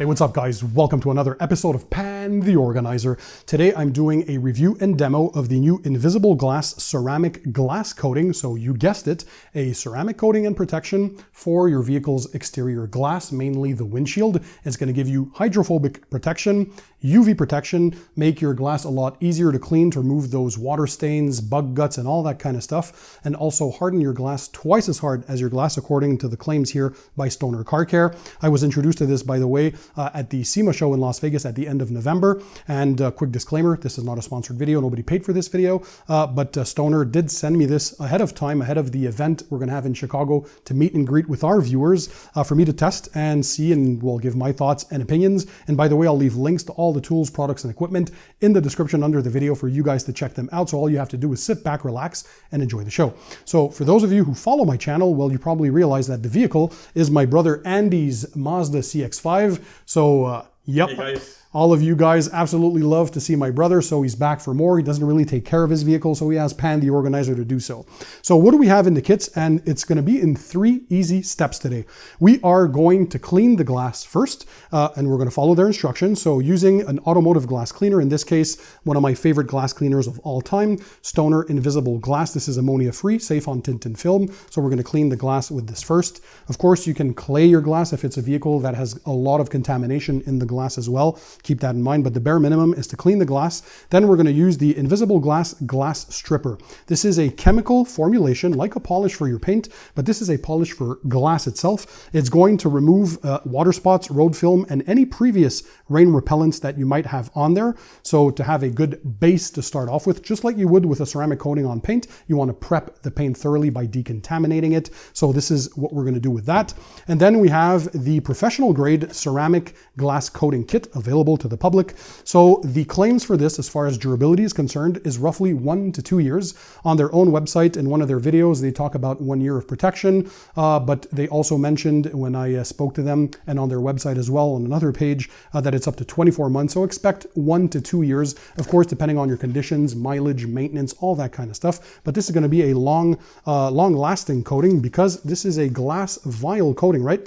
Hey, what's up guys? Welcome to another episode of Pan the Organizer. Today I'm doing a review and demo of the new invisible glass ceramic glass coating. So you guessed it, a ceramic coating and protection for your vehicle's exterior glass, mainly the windshield. It's going to give you hydrophobic protection, UV protection, make your glass a lot easier to clean, to remove those water stains, bug guts, and all that kind of stuff, and also harden your glass twice as hard as your glass, according to the claims here by Stoner Car Care. I was introduced to this, by the way, at the SEMA show in Las Vegas at the end of November. And quick disclaimer, this is not a sponsored video. Nobody paid for this video, but Stoner did send me this ahead of time, ahead of the event we're going to have in Chicago to meet and greet with our viewers, for me to test and see, and we'll give my thoughts and opinions. And by the way, I'll leave links to all the tools, products, and equipment in the description under the video for you guys to check them out. So all you have to do is sit back, relax, and enjoy the show. So for those of you who follow my channel, well, you probably realize that the vehicle is my brother Andy's Mazda CX-5. So yep. Hey guys. All of you guys absolutely love to see my brother, so he's back for more. He doesn't really take care of his vehicle, so he has Pan the Organizer to do so. So what do we have in the kits? And it's going to be in 3 easy steps today. We are going to clean the glass first, and we're going to follow their instructions. So using an automotive glass cleaner, in this case, one of my favorite glass cleaners of all time, Stoner Invisible Glass. This is ammonia-free, safe on tint and film. So we're going to clean the glass with this first. Of course, you can clay your glass if it's a vehicle that has a lot of contamination in the glass as well. Keep that in mind, but the bare minimum is to clean the glass. Then we're going to use the Invisible Glass Glass Stripper. This is a chemical formulation like a polish for your paint, but this is a polish for glass itself. It's going to remove water spots, road film, and any previous rain repellents that you might have on there. So to have a good base to start off with, just like you would with a ceramic coating on paint, you want to prep the paint thoroughly by decontaminating it. So this is what we're going to do with that. And then we have the professional grade ceramic glass coating kit available to the public. So the claims for this, as far as durability is concerned, is roughly 1 to 2 years. On their own website, in one of their videos, they talk about 1 year of protection, but they also mentioned when I spoke to them, and on their website as well on another page, that it's up to 24 months. So expect 1 to 2 years, of course, depending on your conditions, mileage, maintenance, all that kind of stuff. But this is going to be a long-lasting coating because this is a glass vial coating, right?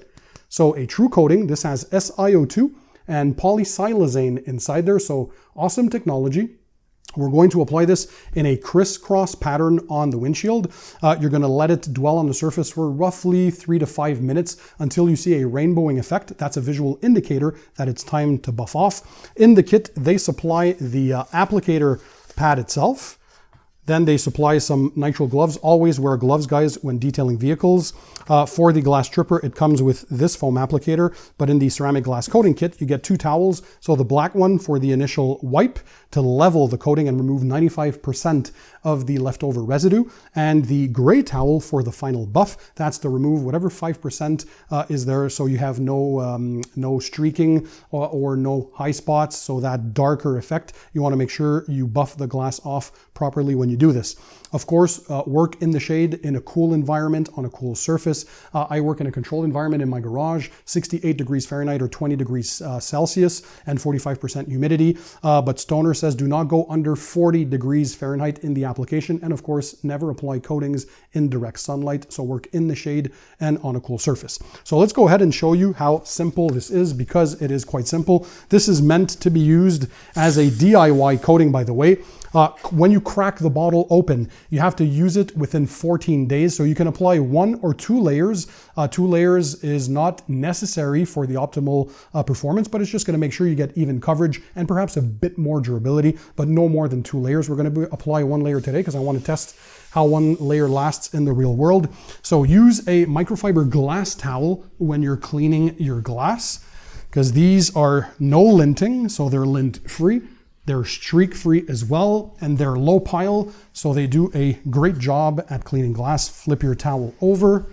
So a true coating. This has SiO2 and polysilazane inside there. So awesome technology. We're going to apply this in a crisscross pattern on the windshield. You're going to let it dwell on the surface for roughly 3 to 5 minutes until you see a rainbowing effect. That's a visual indicator that it's time to buff off. In the kit, they supply the applicator pad itself. Then they supply some nitrile gloves. Always wear gloves, guys, when detailing vehicles. For the glass stripper, it comes with this foam applicator, but in the ceramic glass coating kit, you get 2 towels. So the black one for the initial wipe to level the coating and remove 95% of the leftover residue, and the gray towel for the final buff. That's to remove whatever 5% is there, so you have no streaking or no high spots. So that darker effect, you want to make sure you buff the glass off properly when you do this. Of course, work in the shade in a cool environment on a cool surface. I work in a controlled environment in my garage, 68 degrees Fahrenheit or 20 degrees Celsius and 45% humidity. But Stoner says do not go under 40 degrees Fahrenheit in the application. And of course, never apply coatings in direct sunlight. So work in the shade and on a cool surface. So let's go ahead and show you how simple this is, because it is quite simple. This is meant to be used as a DIY coating, by the way. When you crack the bottle open, you have to use it within 14 days. So you can apply 1 or 2 layers. 2 layers is not necessary for the optimal performance, but it's just going to make sure you get even coverage and perhaps a bit more durability, but no more than 2 layers. We're going to apply 1 layer today because I want to test how 1 layer lasts in the real world. So use a microfiber glass towel when you're cleaning your glass, because these are no linting, so they're lint free. They're streak-free as well, and they're low pile, so they do a great job at cleaning glass. Flip your towel over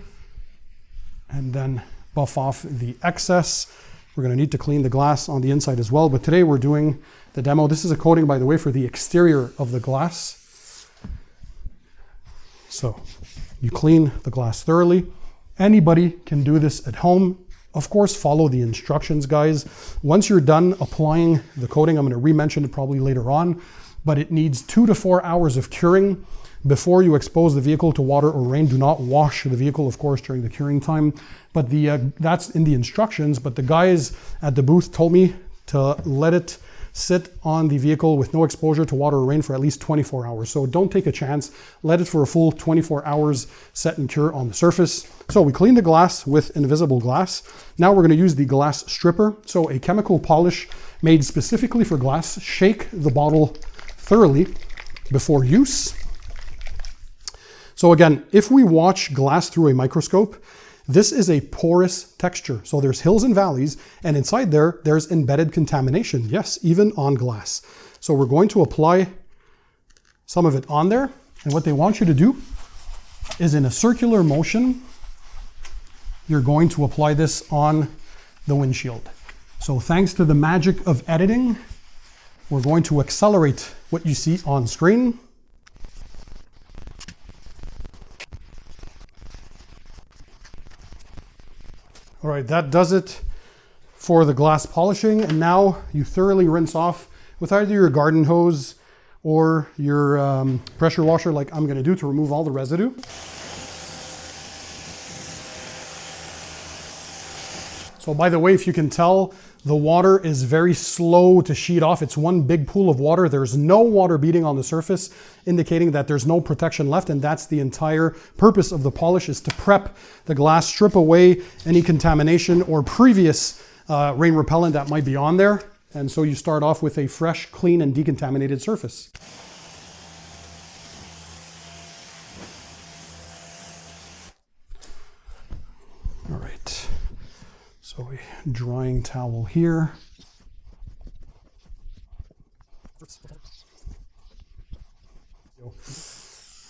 and then buff off the excess. We're going to need to clean the glass on the inside as well, but today we're doing the demo. This is a coating, by the way, for the exterior of the glass. So you clean the glass thoroughly. Anybody can do this at home. Of course, follow the instructions, guys. Once you're done applying the coating, I'm going to re-mention it probably later on, but it needs 2 to 4 hours of curing. before you expose the vehicle to water or rain. Do not wash the vehicle, of course, during the curing time. But that's in the instructions. But the guys at the booth told me to let it sit on the vehicle with no exposure to water or rain for at least 24 hours. So don't take a chance. Let it for a full 24 hours, set and cure on the surface. So we clean the glass with invisible glass. Now we're going to use the glass stripper. So a chemical polish made specifically for glass. Shake the bottle thoroughly before use. So again, if we watch glass through a microscope, this is a porous texture. So there's hills and valleys, and inside there's embedded contamination. Yes, even on glass. So we're going to apply some of it on there. And what they want you to do is, in a circular motion, you're going to apply this on the windshield. So thanks to the magic of editing, we're going to accelerate what you see on screen. All right, that does it for the glass polishing. And now you thoroughly rinse off with either your garden hose or your pressure washer, like I'm gonna do, to remove all the residue. So by the way, if you can tell, the water is very slow to sheet off. It's one big pool of water. There's no water beating on the surface, indicating that there's no protection left. And that's the entire purpose of the polish, is to prep the glass, strip away any contamination or previous rain repellent that might be on there. And so you start off with a fresh, clean, and decontaminated surface. All right. So a drying towel here.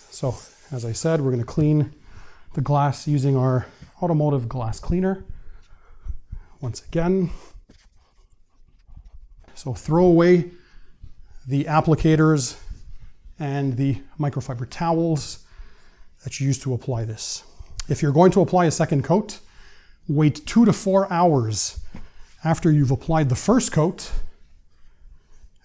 So as I said, we're going to clean the glass using our automotive glass cleaner. Once again. So throw away the applicators and the microfiber towels that you use to apply this. If you're going to apply a second coat, wait 2 to 4 hours after you've applied the first coat,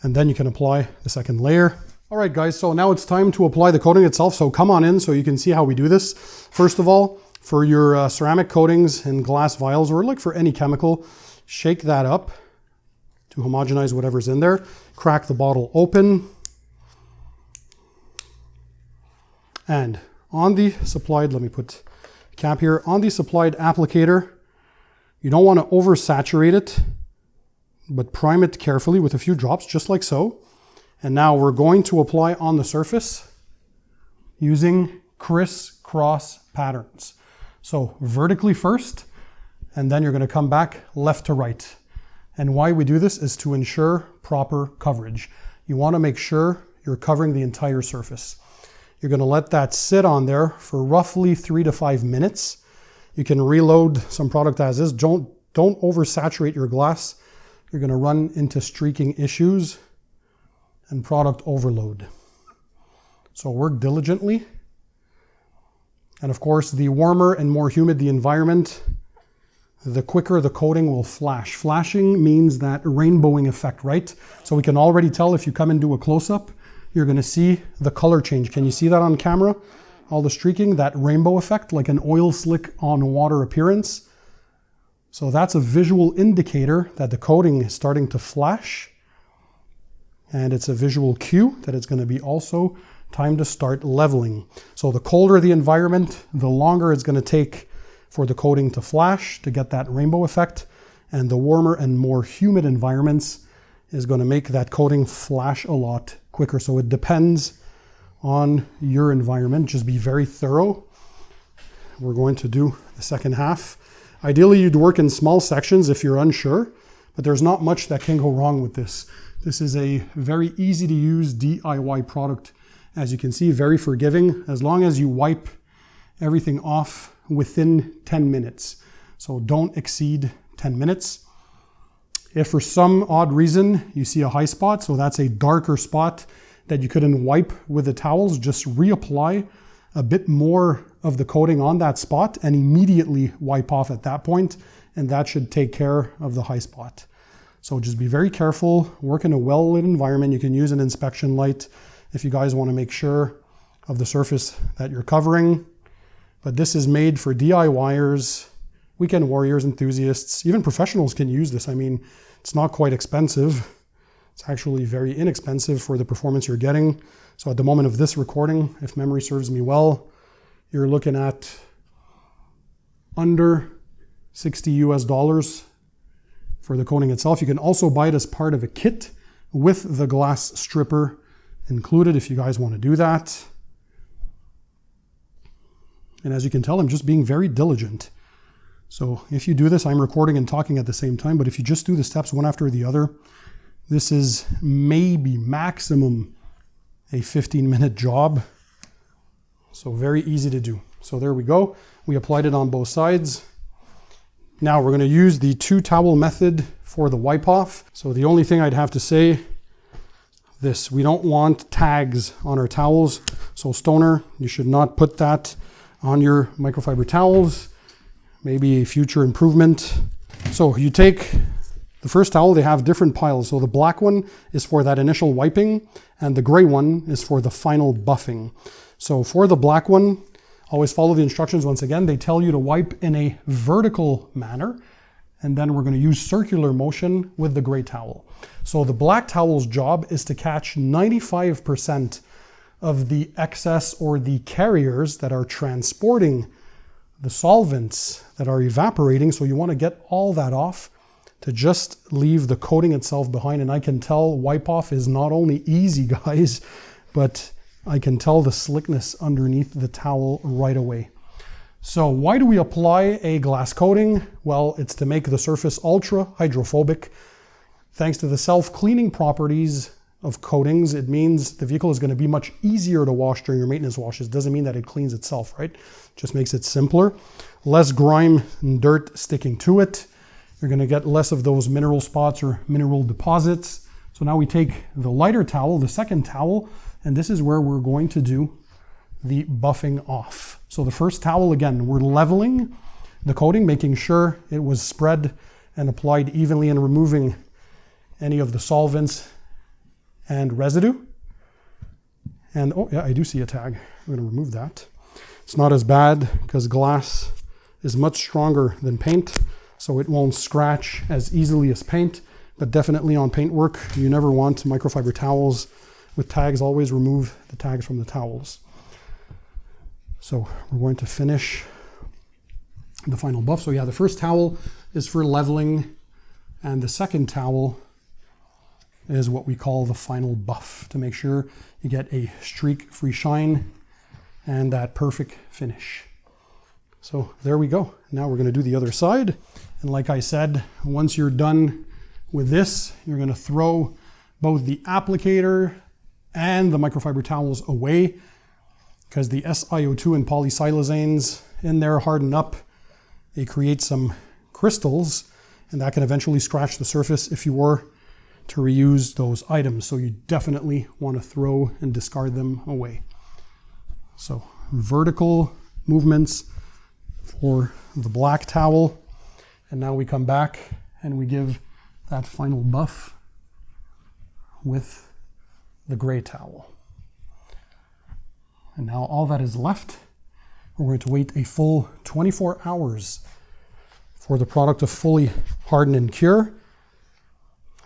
and then you can apply the second layer. All right, guys, so now it's time to apply the coating itself. So come on in so you can see how we do this. First of all, for your ceramic coatings and glass vials, or like for any chemical, shake that up to homogenize whatever's in there. Crack the bottle open. And on the supplied, let me put cap here, on the supplied applicator, you don't want to oversaturate it, but prime it carefully with a few drops, just like so. And now we're going to apply on the surface using crisscross patterns. So vertically first, and then you're going to come back left to right. And why we do this is to ensure proper coverage. You want to make sure you're covering the entire surface. You're going to let that sit on there for roughly 3 to 5 minutes. You can reload some product as is. Don't oversaturate your glass. You're going to run into streaking issues and product overload. So work diligently. And of course, the warmer and more humid the environment, the quicker the coating will flash. Flashing means that rainbowing effect, right? So we can already tell, if you come and do a close-up, you're going to see the color change. Can you see that on camera? All the streaking, that rainbow effect, like an oil slick on water appearance. So that's a visual indicator that the coating is starting to flash. And it's a visual cue that it's going to be also time to start leveling. So the colder the environment, the longer it's going to take for the coating to flash, to get that rainbow effect. And the warmer and more humid environments is going to make that coating flash a lot quicker. So it depends on your environment. Just be very thorough. We're going to do the second half. Ideally, you'd work in small sections if you're unsure, but there's not much that can go wrong with this. This is a very easy to use DIY product. As you can see, very forgiving, as long as you wipe everything off within 10 minutes. So don't exceed 10 minutes. If for some odd reason you see a high spot, so that's a darker spot that you couldn't wipe with the towels, just reapply a bit more of the coating on that spot and immediately wipe off at that point, and that should take care of the high spot. So just be very careful, work in a well-lit environment. You can use an inspection light if you guys want to make sure of the surface that you're covering. But this is made for DIYers, weekend warriors, enthusiasts, even professionals can use this. I mean, it's not quite expensive. It's actually very inexpensive for the performance you're getting. So at the moment of this recording, if memory serves me well, you're looking at under $60 US for the coating itself. You can also buy it as part of a kit with the glass stripper included if you guys want to do that. And as you can tell, I'm just being very diligent. So if you do this, I'm recording and talking at the same time, but if you just do the steps one after the other, this is maybe maximum a 15-minute job. So very easy to do. So there we go. We applied it on both sides. Now we're going to use the 2-towel method for the wipe off. So the only thing I'd have to say, we don't want tags on our towels. So stoner, you should not put that on your microfiber towels. Maybe a future improvement. So you take the first towel, they have different piles. So the black one is for that initial wiping, and the gray one is for the final buffing. So for the black one, always follow the instructions. Once again, they tell you to wipe in a vertical manner, and then we're going to use circular motion with the gray towel. So the black towel's job is to catch 95% of the excess or the carriers that are transporting the solvents that are evaporating. So you want to get all that off to just leave the coating itself behind. And I can tell wipe off is not only easy, guys, but I can tell the slickness underneath the towel right away. So why do we apply a glass coating? Well, it's to make the surface ultra hydrophobic. Thanks to the self-cleaning properties of coatings, it means the vehicle is going to be much easier to wash during your maintenance washes. Doesn't mean that it cleans itself, right? Just makes it simpler. Less grime and dirt sticking to it. You're going to get less of those mineral spots or mineral deposits. So now we take the lighter towel, the second towel, and this is where we're going to do the buffing off. So the first towel, again, we're leveling the coating, making sure it was spread and applied evenly and removing any of the solvents and residue. And oh yeah, I do see a tag. I'm going to remove that. It's not as bad because glass is much stronger than paint, so it won't scratch as easily as paint. But definitely on paint work, you never want microfiber towels with tags. Always remove the tags from the towels. So we're going to finish the final buff. So yeah, the first towel is for leveling, and the second towel is what we call the final buff, to make sure you get a streak-free shine and that perfect finish. So there we go. Now we're going to do the other side. And like I said, once you're done with this, you're going to throw both the applicator and the microfiber towels away, because the SiO2 and polysilazanes in there harden up. They create some crystals, and that can eventually scratch the surface if you were to reuse those items. So you definitely want to throw and discard them away. So vertical movements for the black towel. And now we come back and we give that final buff with the gray towel. And now all that is left, we're going to wait a full 24 hours for the product to fully harden and cure.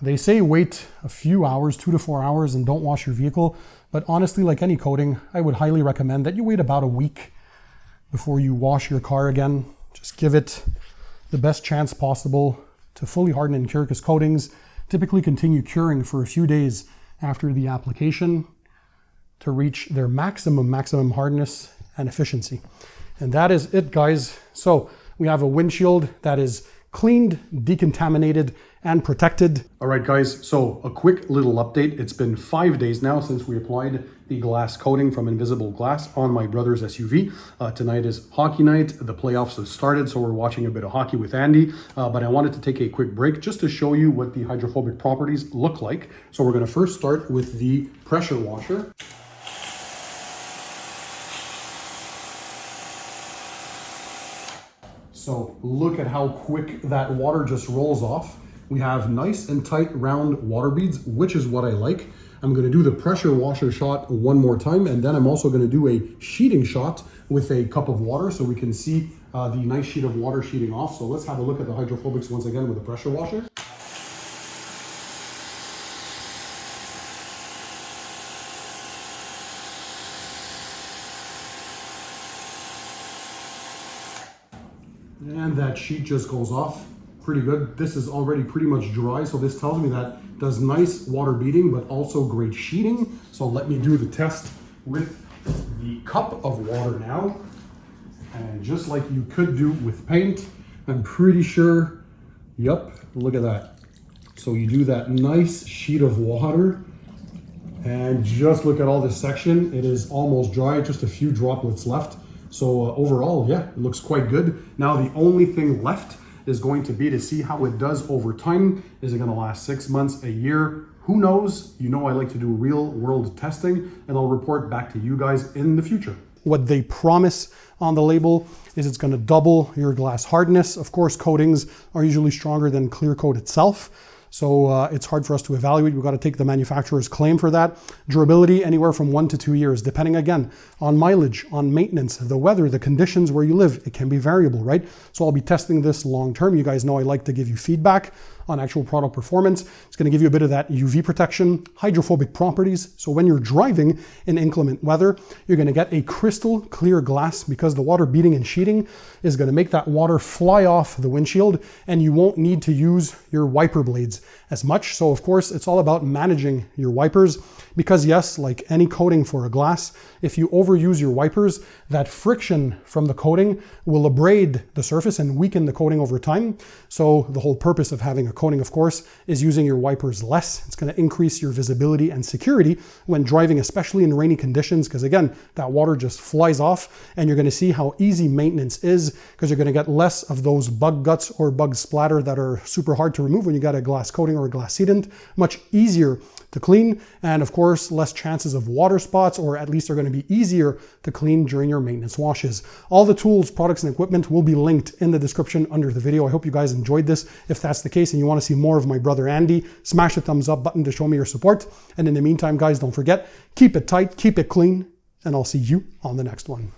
They say wait a few hours, 2 to 4 hours, and don't wash your vehicle. But honestly, like any coating, I would highly recommend that you wait about a week before you wash your car again. Just give it the best chance possible to fully harden and cure, because coatings typically continue curing for a few days after the application to reach their maximum hardness and efficiency. And that is it, guys. So we have a windshield that is cleaned, decontaminated, and protected. All right, guys, so a quick little update. It's been 5 days now since we applied the glass coating from Invisible Glass on my brother's SUV. Tonight is hockey night. The playoffs have started, so we're watching a bit of hockey with Andy. But I wanted to take a quick break just to show you what the hydrophobic properties look like. So we're gonna first start with the pressure washer. So look at how quick that water just rolls off. We have nice and tight round water beads, which is what I like. I'm going to do the pressure washer shot one more time, and then I'm also going to do a sheeting shot with a cup of water so we can see the nice sheet of water sheeting off. So let's have a look at the hydrophobics once again with the pressure washer. And that sheet just goes off pretty good. This is already pretty much dry, so this tells me that does nice water beading, but also great sheeting. So let me do the test with the cup of water now. And just like you could do with paint, I'm pretty sure, yep, look at that. So you do that nice sheet of water, and just look at all this section. It is almost dry, just a few droplets left. So overall, yeah, it looks quite good. Now the only thing left is going to be to see how it does over time. Is it gonna last 6 months, a year? Who knows? You know I like to do real world testing, and I'll report back to you guys in the future. What they promise on the label is it's gonna double your glass hardness. Of course, coatings are usually stronger than clear coat itself. So it's hard for us to evaluate. We've got to take the manufacturer's claim for that. Durability, anywhere from 1 to 2 years, depending again on mileage, on maintenance, the weather, the conditions where you live. It can be variable, right? So I'll be testing this long term. You guys know I like to give you feedback on actual product performance. It's going to give you a bit of that UV protection, hydrophobic properties. So when you're driving in inclement weather, you're going to get a crystal clear glass because the water beading and sheeting is going to make that water fly off the windshield, and you won't need to use your wiper blades as much. So of course, it's all about managing your wipers because yes, like any coating for a glass, if you overuse your wipers, that friction from the coating will abrade the surface and weaken the coating over time. So the whole purpose of having a coating, of course, is using your wipers less. It's going to increase your visibility and security when driving, especially in rainy conditions, because again, that water just flies off, and you're going to see how easy maintenance is because you're going to get less of those bug guts or bug splatter that are super hard to remove when you got a glass coating or a glass sealant. Much easier to clean, and of course less chances of water spots, or at least they're going to be easier to clean during your maintenance washes. All the tools, products, and equipment will be linked in the description under the video. I hope you guys enjoyed this. If that's the case and you want to see more of my brother Andy, smash the thumbs up button to show me your support. And in the meantime, guys, don't forget, keep it tight, keep it clean, and I'll see you on the next one.